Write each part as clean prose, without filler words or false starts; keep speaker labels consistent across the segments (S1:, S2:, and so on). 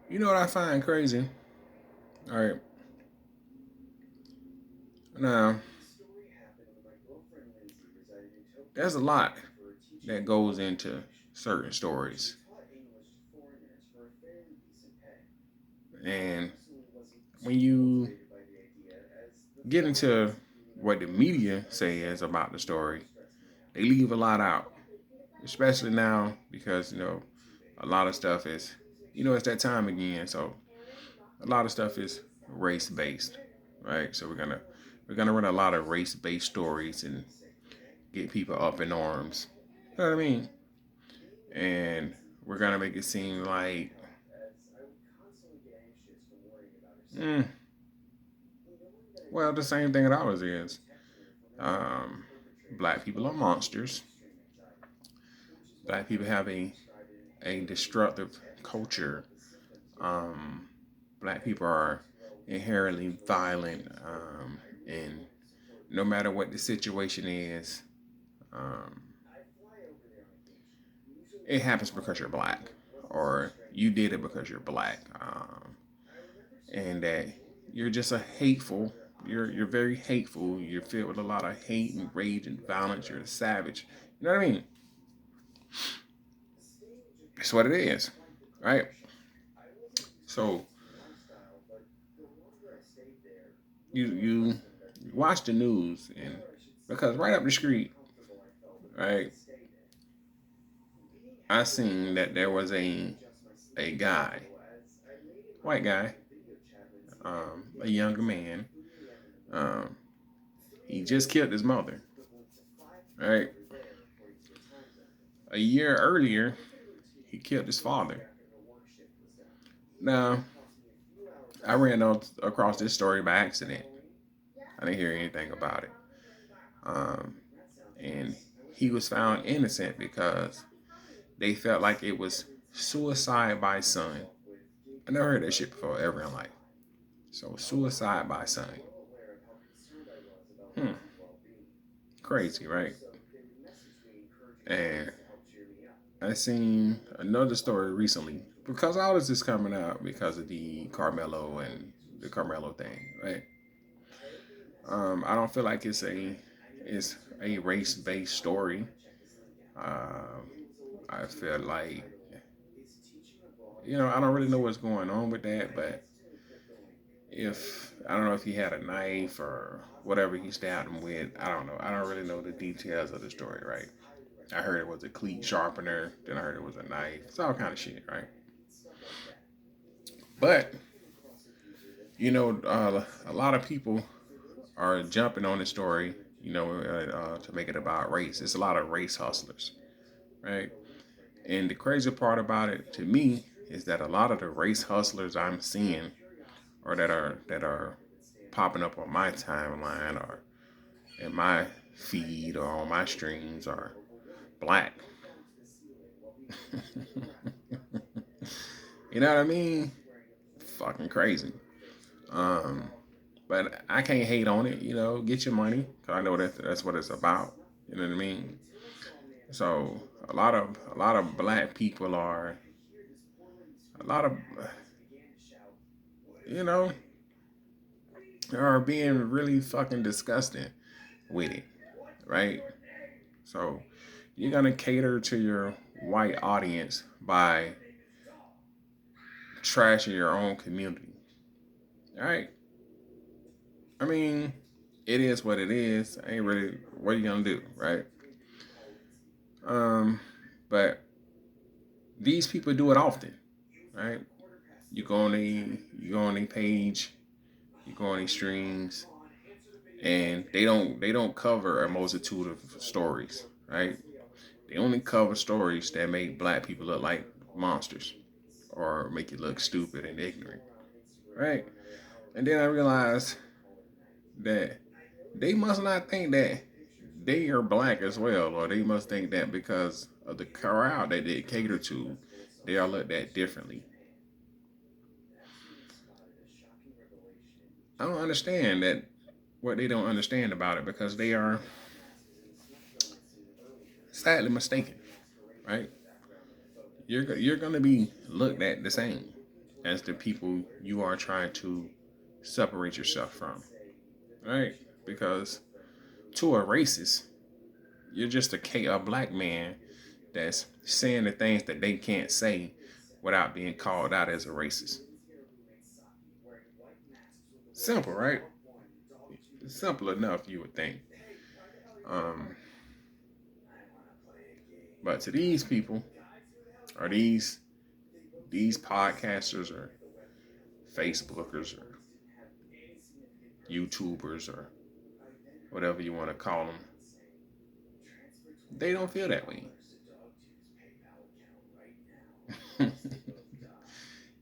S1: You know what I find crazy? All right, now there's a lot that goes into certain stories, and when you get into what the media says about the story, they leave a lot out, especially now because a lot of stuff is it's that time again, so a lot of stuff is race based, right? So we're gonna run a lot of race based stories and get people up in arms. You know what I mean? And we're gonna make it seem like, mm, well, the same thing that ours is. Um, Black people are monsters. Black people have a destructive culture. Um, Black people are inherently violent, and no matter what the situation is, um, it happens because you're black, or you did it because you're black, and that you're just a hateful. You're very hateful. You're filled with a lot of hate and rage and violence. You're a savage. You know what I mean? It's what it is, right? So you watch the news, and because right up the street, right, I seen that there was a guy, white guy, a younger man. Um, he just killed his mother. Right, a year earlier, he killed his father. Now, I ran across this story by accident. I didn't hear anything about it. Um, and he was found innocent because they felt like it was suicide by son. I never heard that shit before ever in life. So suicide by son. Hmm. Crazy, right? And I seen another story recently because all this is coming out because of the Carmelo thing, right? I don't feel like it's a race based story. Um, I feel like I don't really know what's going on with that, but if I don't know if he had a knife or whatever he stabbed him with, I don't know. I don't really know the details of the story, right? I heard it was a cleat sharpener, then I heard it was a knife. It's all kind of shit, right? But a lot of people are jumping on the story, to make it about race. It's a lot of race hustlers, right? And the crazy part about it to me is that a lot of the race hustlers I'm seeing, or that are popping up on my timeline or in my feed or on my streams, are black. You know what I mean? Fucking crazy. Um, but I can't hate on it. Get your money, 'cause I know that's what it's about. You know what I mean? So a lot of black people are a lot of you know are being really fucking disgusting with it, right? So you're gonna cater to your white audience by trashing your own community, all right? I mean, it is what it is. Ain't really what are you gonna do, right? Um, but these people do it often, right? You go on a page, you go on these streams, and they don't cover a multitude of stories, right? They only cover stories that make black people look like monsters or make you look stupid and ignorant, right? And then I realized that they must not think that they are black as well, or they must think that because of the crowd that they cater to, they are looked at differently. I don't understand that what they don't understand about it because they are sadly mistaken, right? You're gonna be looked at the same. as the people you are trying to separate yourself from, right? Because to a racist, you're just a black man that's saying the things that they can't say without being called out as a racist. Simple, right? Simple enough, you would think. Um, but to these people, or these podcasters, or Facebookers, or YouTubers, or whatever you want to call them, they don't feel that way.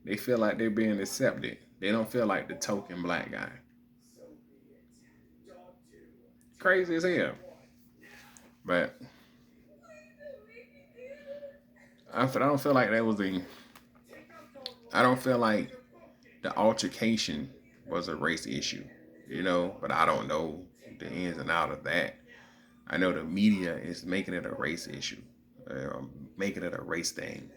S1: They feel like they're being accepted. They don't feel like the token black guy. Crazy as hell. But I don't feel like that was the. I don't feel like the altercation was a race issue, but I don't know the ins and out of that. I know the media is making it a race issue, making it a race thing.